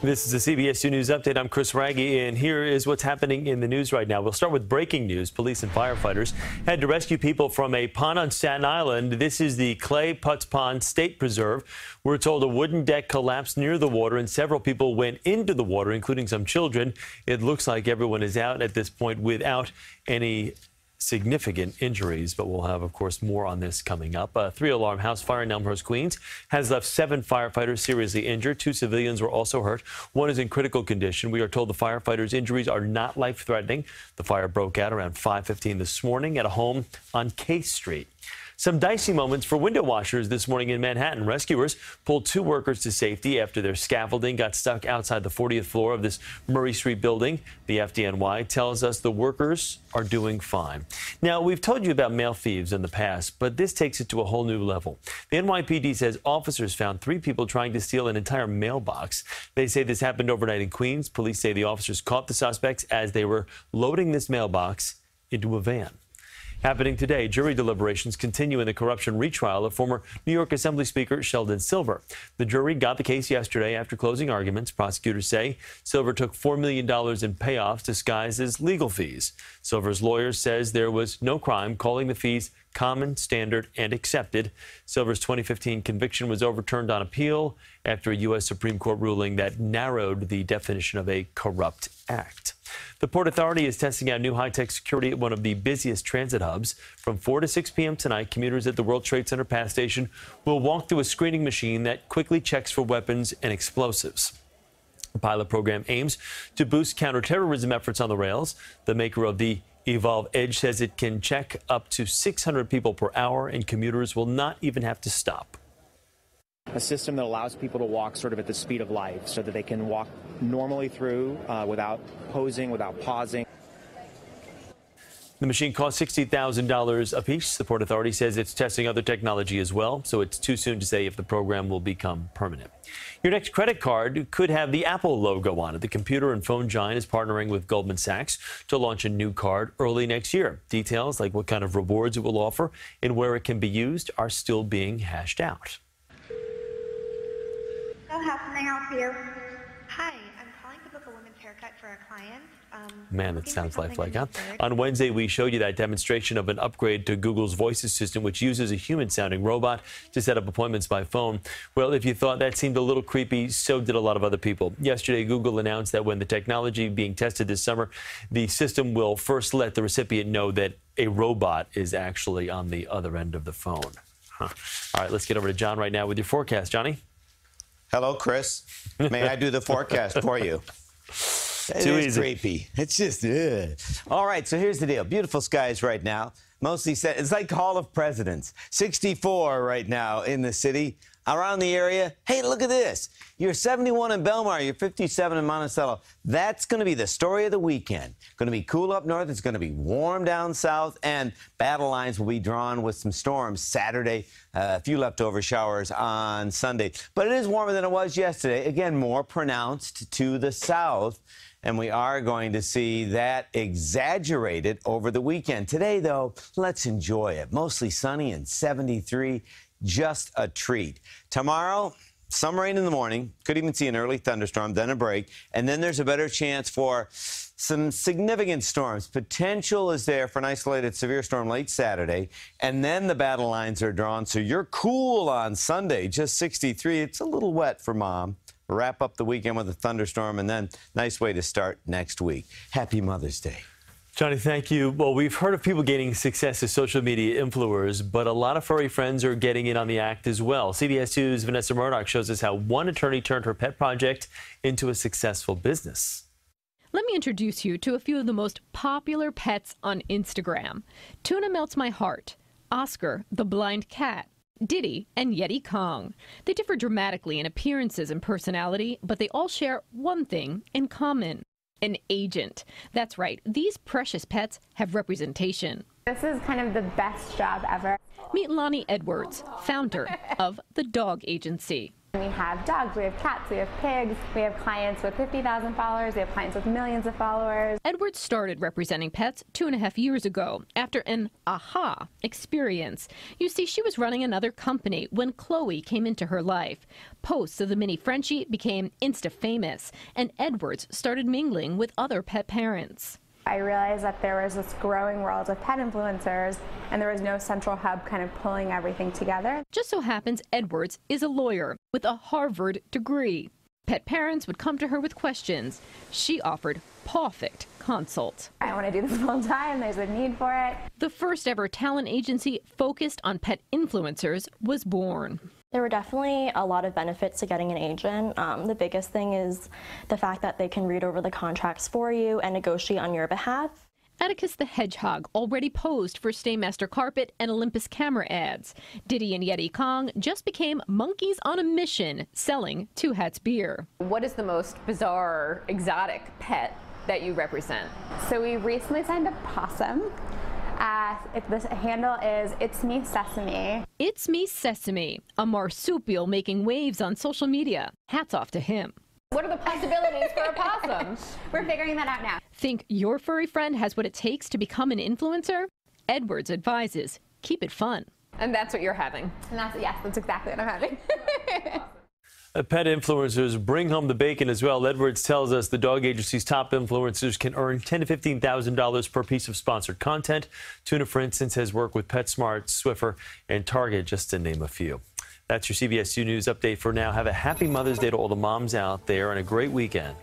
This is a CBS2 News Update. I'm Chris Wragge, and here is what's happening in the news right now. We'll start with breaking news. Police and firefighters had to rescue people from a pond on Staten Island. This is the Clay Putz Pond State Preserve. We're told a wooden deck collapsed near the water, and several people went into the water, including some children. It looks like everyone is out at this point without any significant injuries, but we'll have, of course, more on this coming up. A 3-alarm house fire in Elmhurst, Queens, has left 7 firefighters seriously injured. 2 civilians were also hurt. 1 is in critical condition. We are told the firefighters' injuries are not life-threatening. The fire broke out around 5:15 this morning at a home on Case Street. Some dicey moments for window washers this morning in Manhattan. Rescuers pulled 2 workers to safety after their scaffolding got stuck outside the 40th floor of this Murray Street building. The FDNY tells us the workers are doing fine. Now, we've told you about mail thieves in the past, but this takes it to a whole new level. The NYPD says officers found 3 people trying to steal an entire mailbox. They say this happened overnight in Queens. Police say the officers caught the suspects as they were loading this mailbox into a van. Happening today, jury deliberations continue in the corruption retrial of former New York Assembly Speaker Sheldon Silver. The jury got the case yesterday after closing arguments. Prosecutors say Silver took $4 million in payoffs disguised as legal fees. Silver's lawyer says there was no crime, calling the fees common, standard, and accepted. Silver's 2015 conviction was overturned on appeal after a U.S. Supreme Court ruling that narrowed the definition of a corrupt act. The Port Authority is testing out new high-tech security at one of the busiest transit hubs. From 4 to 6 p.m. tonight, commuters at the World Trade Center pass station will walk through a screening machine that quickly checks for weapons and explosives. The pilot program aims to boost counterterrorism efforts on the rails. The maker of the Evolve Edge says it can check up to 600 people per hour, and commuters will not even have to stop. A system that allows people to walk sort of at the speed of light so that they can walk normally through without posing, without pausing. The machine costs $60,000 apiece. The Port Authority says it's testing other technology as well, so it's too soon to say if the program will become permanent. Your next credit card could have the Apple logo on it. The computer and phone giant is partnering with Goldman Sachs to launch a new card early next year. Details like what kind of rewards it will offer and where it can be used are still being hashed out. So how can I help you? Hi, I'm calling to book a women's haircut for a client. Man, it sounds lifelike, huh? On Wednesday, we showed you that demonstration of an upgrade to Google's voice assistant, which uses a human-sounding robot to set up appointments by phone. Well, if you thought that seemed a little creepy, so did a lot of other people. Yesterday, Google announced that when the technology being tested this summer, the system will first let the recipient know that a robot is actually on the other end of the phone. Huh. All right, let's get over to John right now with your forecast. Johnny? Hello, Chris. May I do the forecast for you? Too easy. Creepy. It's just, ugh. All right, so here's the deal. Beautiful skies right now. Mostly set. It's like Hall of Presidents. 64 right now in the city. Around the area, hey, look at this. You're 71 in Belmar, you're 57 in Monticello. That's going to be the story of the weekend. Going to be cool up north, it's going to be warm down south, and battle lines will be drawn with some storms Saturday, a few leftover showers on Sunday. But it is warmer than it was yesterday. Again, more pronounced to the south. And we are going to see that exaggerated over the weekend. Today, though, let's enjoy it. Mostly sunny and 73. Just a treat. Tomorrow, some rain in the morning. Could even see an early thunderstorm, then a break. And then there's a better chance for some significant storms. Potential is there for an isolated severe storm late Saturday. And then the battle lines are drawn. So you're cool on Sunday, just 63. It's a little wet for Mom. Wrap up the weekend with a thunderstorm, and then nice way to start next week. Happy Mother's Day. Johnny, thank you. Well, we've heard of people gaining success as social media influencers, but a lot of furry friends are getting in on the act as well. CBS2's Vanessa Murdoch shows us how one attorney turned her pet project into a successful business. Let me introduce you to a few of the most popular pets on Instagram. Tuna Melts My Heart, Oscar the Blind Cat, Diddy, and Yeti Kong. They differ dramatically in appearances and personality, but they all share one thing in common: an agent. That's right, these precious pets have representation. This is kind of the best job ever. Meet Lonnie Edwards, founder of the Dog Agency. We have dogs, we have cats, we have pigs, we have clients with 50,000 followers, we have clients with millions of followers. Edwards started representing pets 2.5 years ago after an aha experience. You see, she was running another company when Chloe came into her life. Posts of the mini Frenchie became Insta-famous, and Edwards started mingling with other pet parents. I realized that there was this growing world of pet influencers, and there was no central hub kind of pulling everything together. Just so happens Edwards is a lawyer with a Harvard degree. Pet parents would come to her with questions. She offered perfect consult. I want to do this full time. There's a need for it. The first ever talent agency focused on pet influencers was born. There were definitely a lot of benefits to getting an agent. The biggest thing is the fact that they can read over the contracts for you and negotiate on your behalf. Atticus the Hedgehog already posed for Stainmaster Carpet and Olympus camera ads. Diddy and Yeti Kong just became monkeys on a mission selling Two Hats beer. What is the most bizarre, exotic pet that you represent? So we recently signed a possum. The handle is It's Me Sesame. It's Me Sesame, a marsupial making waves on social media. Hats off to him. What are the possibilities for a possum? We're figuring that out now. Think your furry friend has what it takes to become an influencer? Edwards advises, keep it fun. And that's what you're having. And yes, that's exactly what I'm having. Pet influencers bring home the bacon as well. Edwards tells us the dog agency's top influencers can earn $10,000 to $15,000 per piece of sponsored content. Tuna, for instance, has worked with PetSmart, Swiffer, and Target, just to name a few. That's your CBS2 News update for now. Have a happy Mother's Day to all the moms out there and a great weekend.